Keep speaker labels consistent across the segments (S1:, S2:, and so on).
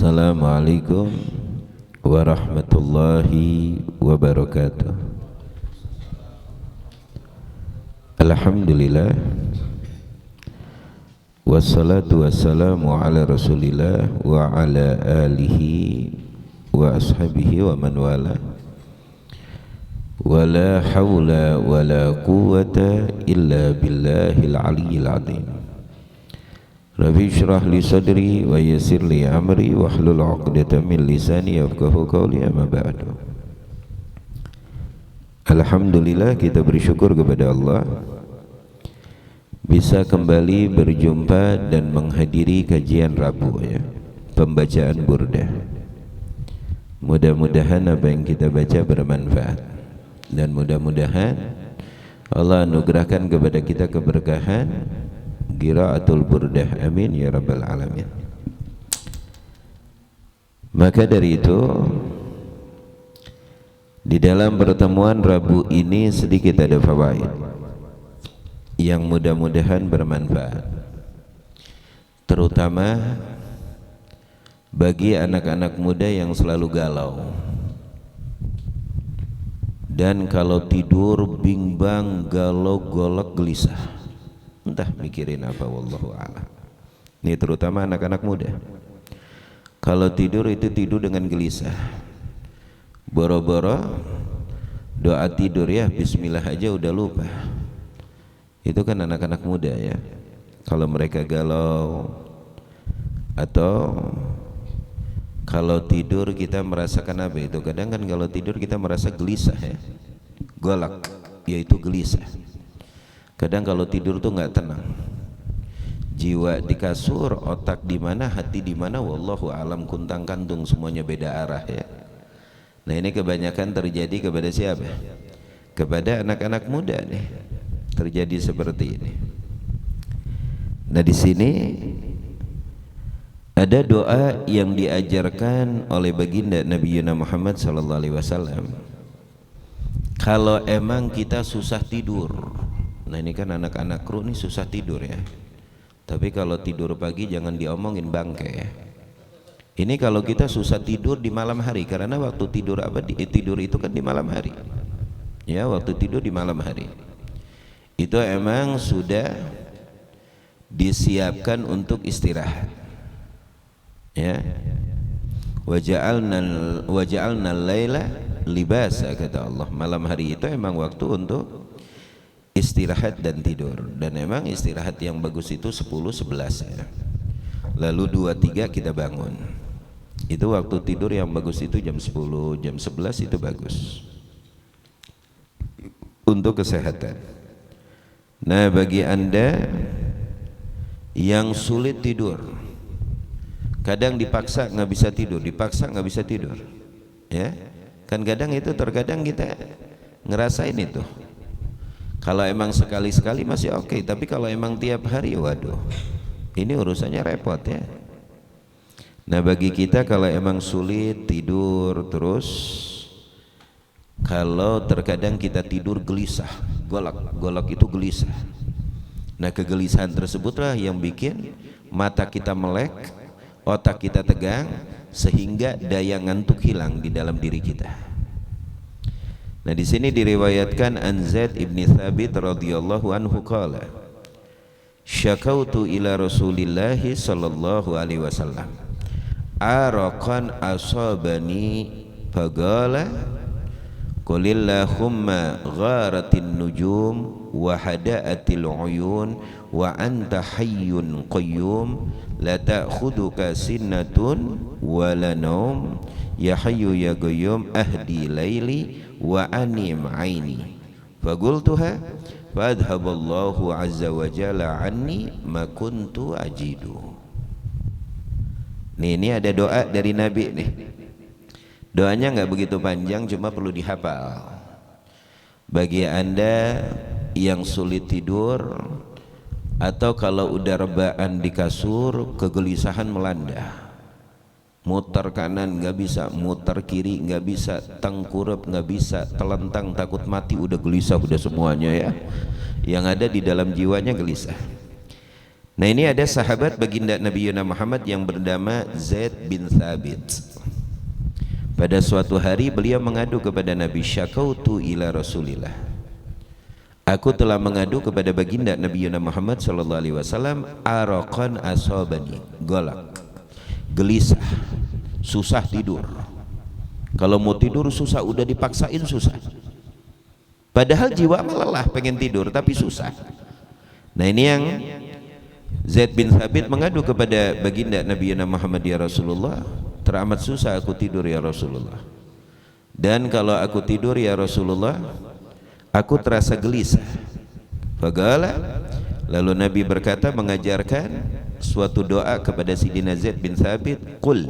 S1: Assalamualaikum warahmatullahi wabarakatuh. Alhamdulillah, wassalatu wassalamu ala rasulillah wa ala alihi wa ashabihi wa man wala. Wala hawla wala quwwata illa billahil aliyyil azim. Rabbi syrah li sadri wa yassir li amri wahlul 'uqdatam min lisani yafqahu qawli, amma ba'du. Alhamdulillah, kita bersyukur kepada Allah bisa kembali berjumpa dan menghadiri kajian Rabu, pembacaan Burdah. Mudah-mudahan apa yang kita baca bermanfaat, dan mudah-mudahan Allah anugerahkan kepada kita keberkahan qiraatul Burdah, amin ya rabbal alamin. Maka dari itu, di dalam pertemuan Rabu ini sedikit ada fawaid yang mudah-mudahan bermanfaat, terutama bagi anak-anak muda yang selalu galau dan kalau tidur bimbang, galau, golok, gelisah, entah mikirin apa, wallahu a'lam. Ini terutama anak-anak muda. Kalau tidur itu tidur dengan gelisah, boro-boro doa tidur ya bismillah aja udah lupa. Itu kan anak-anak muda ya. Kalau mereka galau atau kalau tidur kita merasakan apa itu? Kadang kan kalau tidur kita merasa gelisah ya, golak, yaitu gelisah. Kadang kalau tidur tuh nggak tenang, jiwa di kasur, otak di mana, hati di mana, wallahu alam, kuntang kantung semuanya beda arah ya. Nah ini kebanyakan terjadi kepada siapa? Kepada anak-anak muda nih, terjadi seperti ini. Nah di sini ada doa yang diajarkan oleh baginda Nabi Muhammad SAW. Kalau emang kita susah tidur, nah ini kan anak-anak kru nih susah tidur ya. Tapi kalau tidur pagi jangan diomongin bangke ya. Ini kalau kita susah tidur di malam hari, karena waktu tidur tidur itu kan di malam hari. Ya, waktu tidur di malam hari. Itu emang sudah disiapkan untuk istirahat. Ya. Waja'alna al-laila libasa, kata Allah. Malam hari itu emang waktu untuk istirahat dan tidur, dan memang istirahat yang bagus itu 10-11 ya. Lalu 2-3 kita bangun. Itu waktu tidur yang bagus itu jam 10, jam 11 itu bagus untuk kesehatan. Nah bagi Anda yang sulit tidur, kadang dipaksa nggak bisa tidur, dipaksa nggak bisa tidur ya kan, kadang itu terkadang kita ngerasain itu. Kalau emang sekali-sekali masih oke, tapi kalau emang tiap hari, waduh, ini urusannya repot ya. Nah bagi kita kalau emang sulit tidur terus, kalau terkadang kita tidur gelisah, golak itu gelisah. Nah kegelisahan tersebutlah yang bikin mata kita melek, otak kita tegang, sehingga daya ngantuk hilang di dalam diri kita. Nah di sini diriwayatkan an Zaid ibn Thabit radhiyallahu anhu qala syakautu ila Rasulillah sallallahu alaihi wasallam araqan asabani faqala qulillahumma gharatin nujum wa hada'atil uyun wa anta hayyun qayyum la ta'khuduka sinnatun wa la naum ya hayyu ya qayyum ahdi laili wa anim aini faqultuha fadhhaballahu azza wa jalla anni ma kuntu ajidu. Nih, ini ada doa dari Nabi nih. Doanya nggak begitu panjang, cuma perlu dihafal. Bagi Anda yang sulit tidur atau kalau udah rebaan di kasur, kegelisahan melanda, muter kanan nggak bisa, muter kiri nggak bisa, tengkurap nggak bisa, telentang takut mati, udah gelisah udah semuanya ya, yang ada di dalam jiwanya gelisah. Nah, ini ada sahabat baginda Nabi Muhammad yang bernama Zaid bin Thabit. Pada suatu hari beliau mengadu kepada Nabi, syakautu ila Rasulillah, aku telah mengadu kepada baginda Nabi Muhammad sallallahu alaihi wasallam, araqan asabani, golak, gelisah, susah tidur. Kalau mau tidur susah, udah dipaksain susah. Padahal jiwa melelah pengen tidur tapi susah. Nah, ini yang Zaid bin Thabit mengadu kepada baginda Nabi Muhammad, ya Rasulullah, teramat susah aku tidur ya Rasulullah. Dan kalau aku tidur ya Rasulullah, aku terasa gelisah. Faqala, lalu Nabi berkata, mengajarkan suatu doa kepada Sidina Zaid bin Thabit, qul,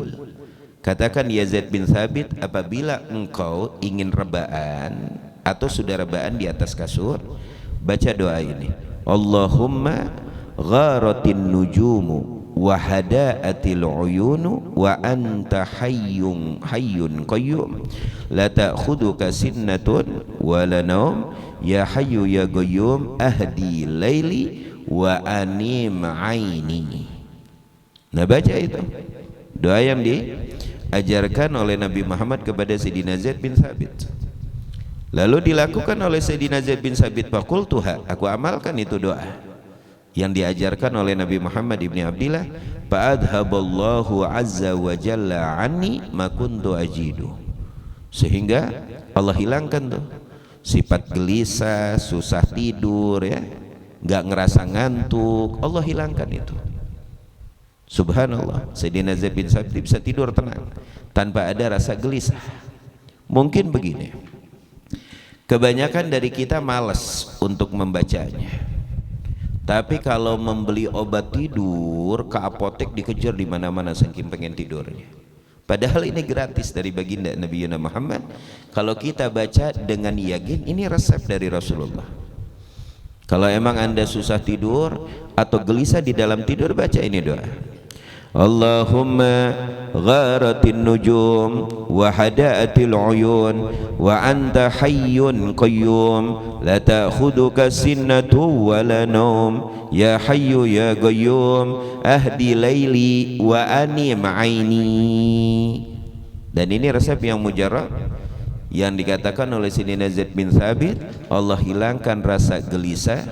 S1: katakan ya Zaid bin Thabit, apabila engkau ingin rebaan atau sudah rebaan di atas kasur, baca doa ini, Allahumma gharatin nujumu wa hadaatil uyunu wa anta hayyun qayyum la ta'khuduka sinnatun wa la naum ya hayyu ya qayyum ahdi laili wa anim aini. Nah, baca itu doa yang diajarkan oleh Nabi Muhammad kepada Sayyidina Zaid bin Thabit, lalu dilakukan oleh Sayyidina Zaid bin Thabit. Faqultuha, aku amalkan itu doa yang diajarkan oleh Nabi Muhammad ibni Abdillah, fa'adhaballahu azza wa jalla anni ma kuntu ajidu, sehingga Allah hilangkan tuh sifat gelisah, susah tidur, ya, nggak ngerasa ngantuk, Allah hilangkan itu. Subhanallah, Sayyidina Zaid bin Thabit bisa tidur tenang tanpa ada rasa gelisah. Mungkin begini, kebanyakan dari kita malas untuk membacanya. Tapi kalau membeli obat tidur ke apotek dikejar di mana-mana saking pengen tidurnya. Padahal ini gratis dari baginda Nabi Muhammad. Kalau kita baca dengan yakin, ini resep dari Rasulullah. Kalau emang Anda susah tidur atau gelisah di dalam tidur, baca ini doa. Allahumma gharatin nujum wa hadaatil uyun wa anta hayyun qayyum la ta'khuduka sinnatu wa la naum ya hayyu ya qayyum ahdi laili wa anim aini. Dan ini resep yang mujarab yang dikatakan oleh Sayyidina Zaid bin Thabit, Allah hilangkan rasa gelisah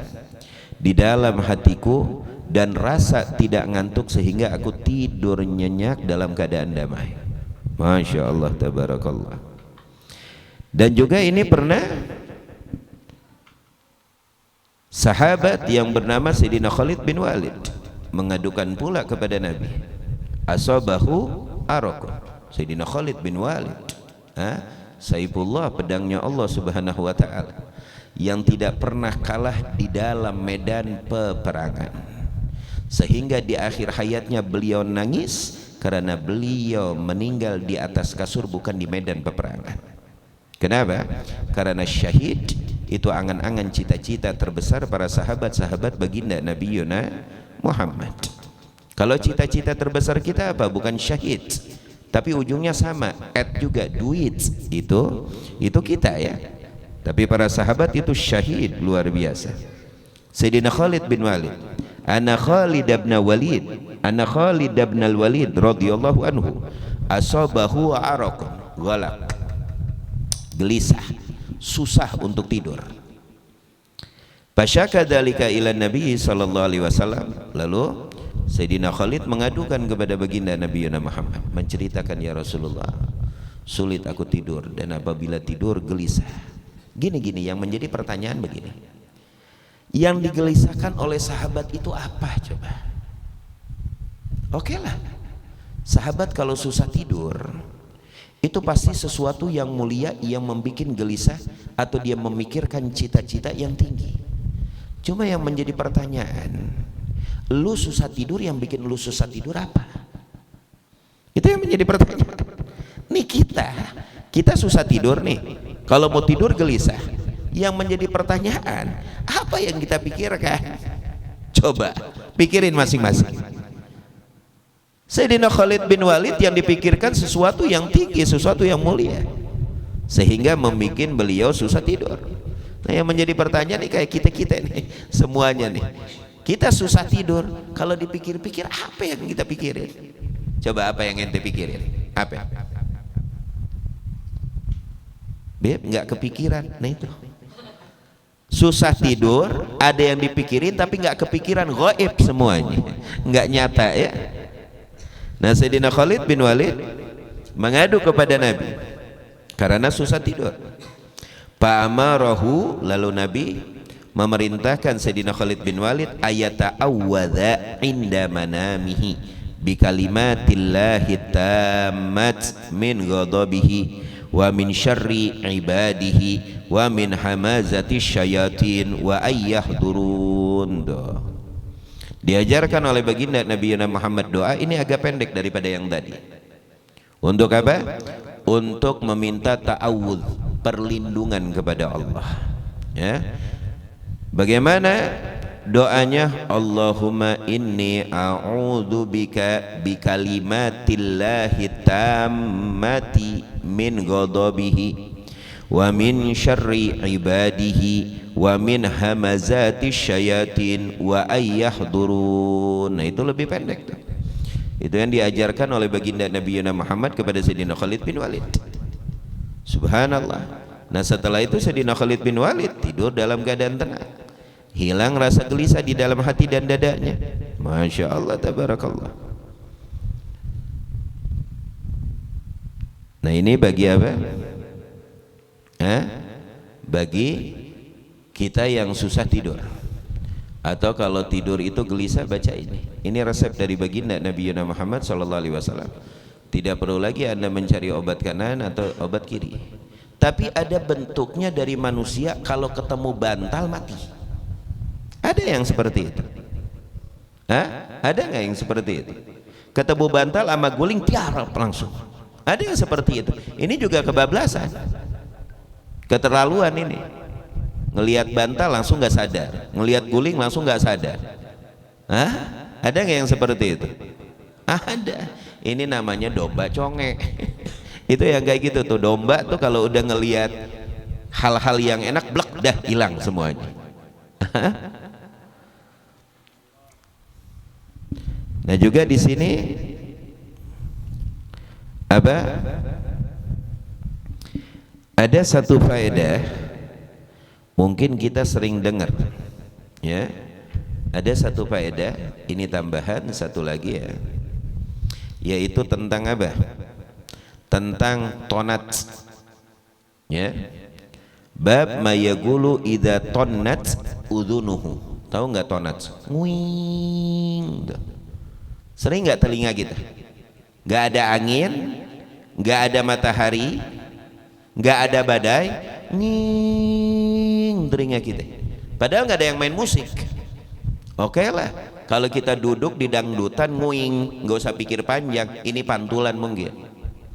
S1: di dalam hatiku dan rasa tidak ngantuk sehingga aku tidur nyenyak dalam keadaan damai. Masya Allah, tabarakallah. Dan juga ini pernah sahabat yang bernama Sayyidina Khalid bin Walid mengadukan pula kepada Nabi, asabahu araqun. Sayyidina Khalid bin Walid, Saifullah, pedangnya Allah subhanahu wa ta'ala, yang tidak pernah kalah di dalam medan peperangan, sehingga di akhir hayatnya beliau nangis karena beliau meninggal di atas kasur, bukan di medan peperangan. Kenapa? Karena syahid itu angan-angan cita-cita terbesar para sahabat-sahabat baginda Nabi Muhammad. Kalau cita-cita terbesar kita apa? Bukan syahid, tapi ujungnya sama, juga duit. Itu kita, ya. Tapi para sahabat itu syahid luar biasa. Sayyidina Khalid bin Walid, Ana Khalid bin Walid radhiyallahu anhu, asabahu araqun, ghalaq, gelisah, susah untuk tidur. Fasyaka dzalika ila Nabi sallallahu alaihi wasallam. Lalu Sayyidina Khalid mengadukan kepada baginda Nabi Muhammad, menceritakan, ya Rasulullah, sulit aku tidur dan apabila tidur gelisah. Gini-gini, yang menjadi pertanyaan begini, yang digelisahkan oleh sahabat itu apa coba? Oke lah, sahabat kalau susah tidur itu pasti sesuatu yang mulia yang membuat gelisah atau dia memikirkan cita-cita yang tinggi. Cuma yang menjadi pertanyaan, lu susah tidur, yang bikin lu susah tidur apa? Itu yang menjadi pertanyaan. Nih kita susah tidur nih, kalau mau tidur gelisah. Yang menjadi pertanyaan, apa yang kita pikirkan? Coba pikirin masing-masing. Sayyidina Khalid bin Walid yang dipikirkan sesuatu yang tinggi, sesuatu yang mulia, sehingga membuat beliau susah tidur. Nah, yang menjadi pertanyaan nih kayak kita nih, semuanya nih, Kita susah tidur, kalau dipikir-pikir apa yang kita pikirin? Coba apa yang ente pikirin? Apa? Beb, nggak kepikiran. Nah itu. Susah tidur, ada yang dipikirin tapi nggak kepikiran, gaib semuanya, nggak nyata ya. Nah Sayyidina Khalid bin Walid mengadu kepada Nabi karena susah tidur. Fa'amarahu, lalu Nabi memerintahkan Sayyidina Khalid bin Walid ayata'awwadha inda manamihi bi kalimatillahi tammat min ghadabihi wa min syarri ibadihi wa min hamazati syayatin wa ayyahdurun. Diajarkan oleh baginda Nabi Muhammad doa ini agak pendek daripada yang tadi. Untuk apa? Untuk meminta ta'awudz, perlindungan kepada Allah ya. Bagaimana doanya? Allahumma inni a'udzu bika bi kalimatillahi tammati min ghadabihi wa min syarri ibadihi wa min hamazati syayatin wa ayyahdurun. Nah itu lebih pendek tuh. Itu yang diajarkan oleh baginda Nabi Muhammad kepada Sayyidina Khalid bin Walid. Subhanallah. Nah setelah itu Sayyidina Khalid bin Walid tidur dalam keadaan tenang, hilang rasa gelisah di dalam hati dan dadanya. Masya Allah, tabarakallah. Nah ini bagi apa? Bagi kita yang susah tidur, atau kalau tidur itu gelisah, baca ini. Ini resep dari baginda Nabi Muhammad SAW. Tidak perlu lagi Anda mencari obat kanan atau obat kiri, tapi ada bentuknya dari manusia. Kalau ketemu bantal mati. Ada yang seperti itu? Ada nggak yang seperti itu? Ketemu bantal sama guling tiarap langsung. Ada yang seperti itu. Ini juga kebablasan, keterlaluan ini. Ngelihat bantal langsung nggak sadar, ngelihat guling langsung nggak sadar. Ada nggak yang seperti itu? Ada. Ini namanya domba conge. Itu yang kayak gitu tuh, domba tuh kalau udah ngelihat hal-hal yang enak, blek dah hilang semuanya. Nah juga di sini apa? Ada satu faedah, mungkin kita sering dengar, ya. Ada satu faedah, ini tambahan satu lagi ya, yaitu tentang apa? Tentang tonat, ya. Bab mayagulu idza tonnat udhunuhu. Tahu nggak tonat? Nguing. Sering nggak telinga kita? Nggak ada angin, nggak ada matahari, nggak ada badai, nging telinga kita. Padahal nggak ada yang main musik. Oke lah, kalau kita duduk di dangdutan nguing, nggak usah pikir panjang. Ini pantulan mungkin.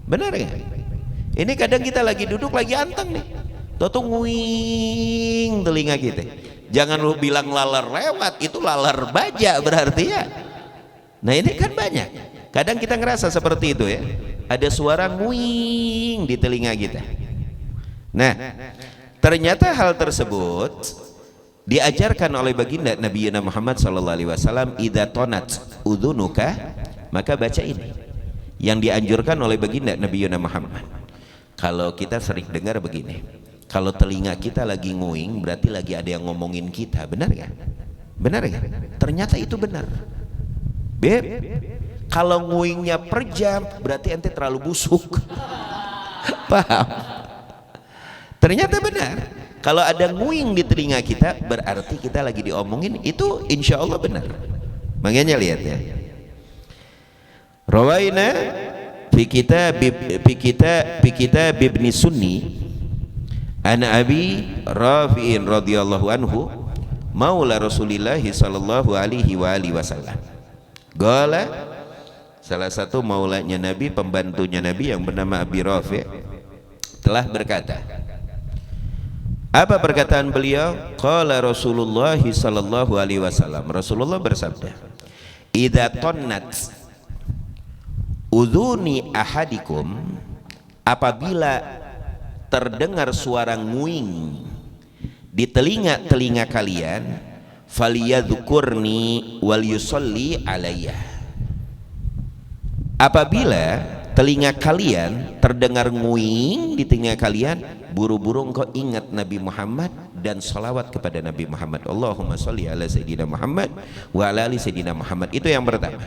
S1: Benar ya? Ini kadang kita lagi duduk lagi anteng nih, tuh nguing telinga kita. Jangan lu bilang laler lewat, itu laler baja berarti ya. Nah ini kan banyak. Kadang kita ngerasa seperti itu ya. Ada suara nguing di telinga kita. Nah, ternyata hal tersebut diajarkan oleh baginda Nabi Muhammad SAW. Idza tonat udhunuka, maka baca ini. Yang dianjurkan oleh baginda Nabi Muhammad. Kalau kita sering dengar begini, kalau telinga kita lagi nguing, berarti lagi ada yang ngomongin kita. Benar ya? Benar ya? Ternyata itu benar. Beb, kalau nguingnya per jam, berarti ente terlalu busuk. Paham? Ternyata benar. Kalau ada nguing di telinga kita, berarti kita lagi diomongin. Itu insya Allah benar. Makanya lihat ya. Rawaina fi kitab Ibn Sunni an Abi Rafi'in radhiyallahu anhu maula Rasulillah sallallahu alaihi wasallam. Gala, salah satu maulanya Nabi, pembantunya Nabi yang bernama Abi Rafi' telah berkata. Apa perkataan beliau? Qala Rasulullah sallallahu alaihi wasallam. Rasulullah bersabda, "Idza tonnat udhuni ahadikum," apabila terdengar suara nguing di telinga-telinga kalian, Faliyadzukurni wal yusolli alayya. Apabila telinga kalian terdengar nguing di telinga kalian, buru-buru engkau ingat Nabi Muhammad dan salawat kepada Nabi Muhammad. Allahumma sholli ala Sayyidina Muhammad wa ala ali Sayyidina Muhammad. Itu yang pertama.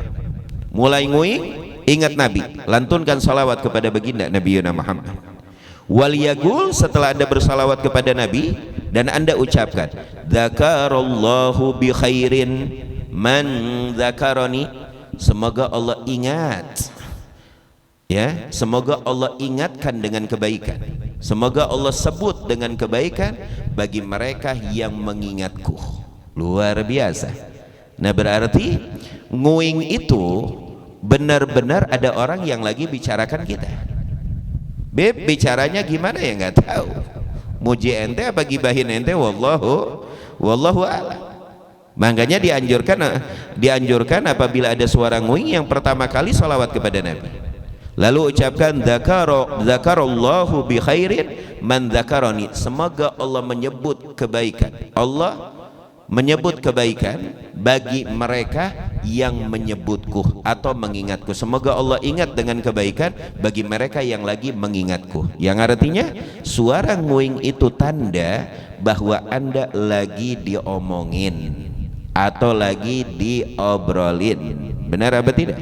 S1: Mulai nguing, ingat Nabi, lantunkan salawat kepada baginda Nabi Yuna Muhammad. Wal yaqul, setelah Anda bersalawat kepada Nabi dan Anda ucapkan dzakarallahu bi khairin man dzakarani, semoga Allah ingat, ya, semoga Allah ingatkan dengan kebaikan, semoga Allah sebut dengan kebaikan bagi mereka yang mengingatku. Luar biasa. Nah, berarti nguing itu benar-benar ada orang yang lagi bicarakan kita. Beb, bicaranya gimana ya nggak tahu. Muji ente apa gibahin ente, wallahu a'lam. Makanya dianjurkan apabila ada suara nguing, yang pertama kali salawat kepada Nabi, lalu ucapkan dzakarallahu bi khairin man dzakarani, semoga Allah menyebut kebaikan, Allah menyebut kebaikan bagi mereka yang menyebutku atau mengingatku. Semoga Allah ingat dengan kebaikan bagi mereka yang lagi mengingatku. Yang artinya suara nguing itu tanda bahwa Anda lagi diomongin atau lagi diobrolin. Benar apa tidak?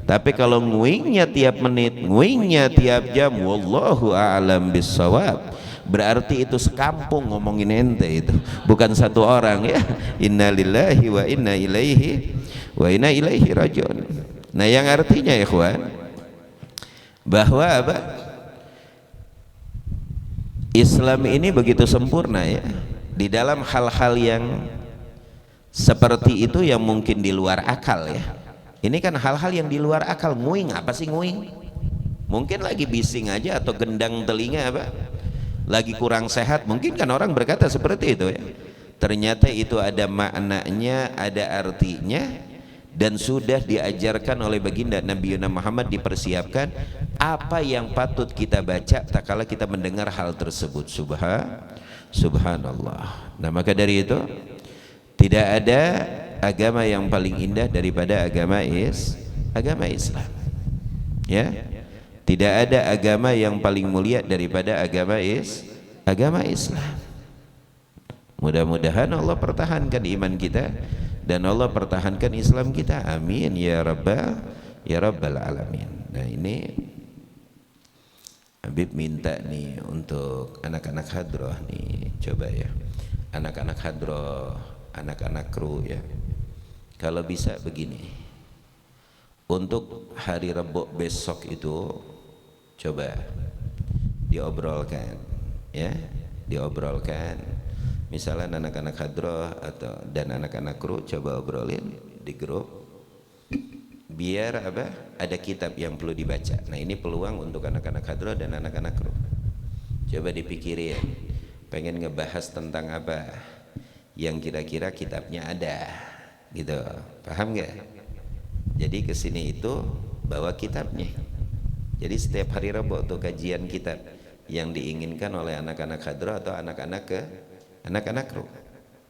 S1: Tapi kalau nguingnya tiap menit, nguingnya tiap jam, wallahu a'lam bissawab, berarti itu sekampung ngomongin ente, itu bukan satu orang, ya. Innalillahi wa inna ilaihi rajiun. Nah, yang artinya ikhwan bahwa apa? Islam ini begitu sempurna, ya, di dalam hal-hal yang seperti itu yang mungkin di luar akal, ya. Ini kan hal-hal yang di luar akal. Nguing, apa sih nguing? Mungkin lagi bising aja atau gendang telinga, apa? Lagi kurang sehat, mungkin kan orang berkata seperti itu, ya. Ternyata itu ada maknanya, ada artinya, dan sudah diajarkan oleh baginda Nabi Muhammad, dipersiapkan apa yang patut kita baca tak kala kita mendengar hal tersebut. Subhanallah. Nah, maka dari itu tidak ada agama yang paling indah daripada agama Islam, ya. Tidak ada agama yang paling mulia daripada agama Islam. Mudah-mudahan Allah pertahankan iman kita dan Allah pertahankan Islam kita. Amin ya rabbal alamin. Nah, ini Habib minta nih untuk anak-anak hadroh nih, coba ya, anak-anak hadroh, anak-anak kru, ya, kalau bisa begini, untuk hari Rabu besok itu coba diobrolkan, ya, diobrolkan. Misalnya anak-anak hadroh atau dan anak-anak kru coba obrolin di grup, biar apa? Ada kitab yang perlu dibaca. Nah, ini peluang untuk anak-anak hadroh dan anak-anak kru. Coba dipikirin, pengen ngebahas tentang apa yang kira-kira kitabnya ada, gitu. Paham nggak? Jadi kesini itu bawa kitabnya. Jadi setiap hari Rabu untuk kajian kitab yang diinginkan oleh anak-anak hadroh atau anak-anak kru.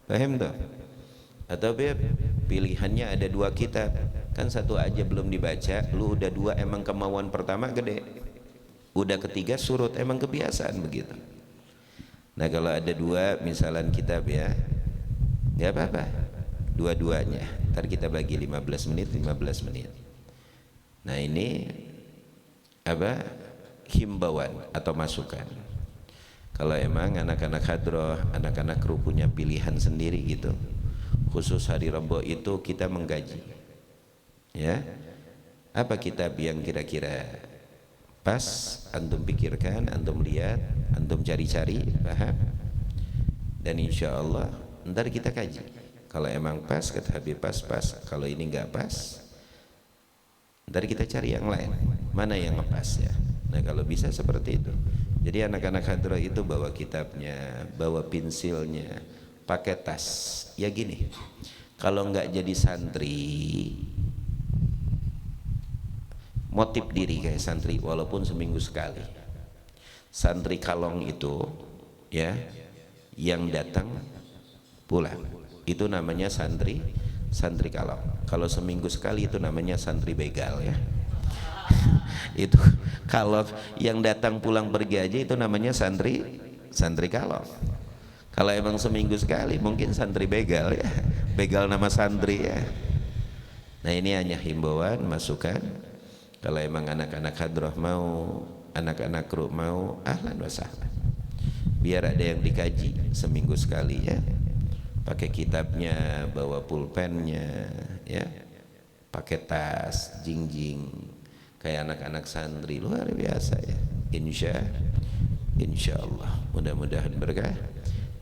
S1: Paham tuh? Atau pilihannya ada dua kitab, kan satu aja belum dibaca, lu udah dua, emang kemauan pertama gede, udah ketiga surut, emang kebiasaan begitu. Nah, kalau ada dua misalan kitab, ya, nggak apa-apa, dua-duanya, ntar kita bagi 15 menit. Nah, ini apa? Himbauan atau masukan. Kalau emang anak-anak hadroh, anak-anak kru punya pilihan sendiri gitu, khusus hari Rabu itu kita menggaji, ya, apa kitab yang kira-kira pas, antum pikirkan, antum lihat, antum cari-cari, paham, dan insya Allah ntar kita kaji. Kalau emang pas, kata Habib, pas. Kalau ini nggak pas, ntar kita cari yang lain, mana yang ngepas, ya. Nah, kalau bisa seperti itu. Jadi anak-anak hadroh itu bawa kitabnya, bawa pensilnya, pakai tas. Ya gini, kalau nggak jadi santri, motif diri kayak santri walaupun seminggu sekali. Santri kalong itu, ya, yang datang pulang. itu namanya santri kalau seminggu sekali itu namanya santri begal ya. Itu kalau yang datang pulang pergi aja itu namanya santri kalau emang seminggu sekali mungkin santri begal ya, begal nama santri ya. Nah ini hanya himbauan, masukan. Kalau emang anak-anak hadroh mau, anak-anak kru mau, ahlan wa sahlan. Biar ada yang dikaji seminggu sekali ya. Pakai kitabnya, bawa pulpennya, ya, pakai tas, jingjing, kayak anak-anak santri, luar biasa ya. Insya Allah, mudah-mudahan berkah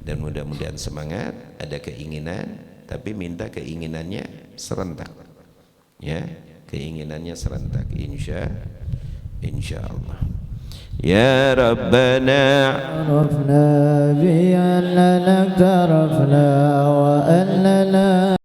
S1: dan mudah-mudahan semangat. Ada keinginan, tapi minta keinginannya serentak, ya, keinginannya serentak. Insya Allah. Ya Rabbana
S2: عرفنا بأننا اعترفنا وأننا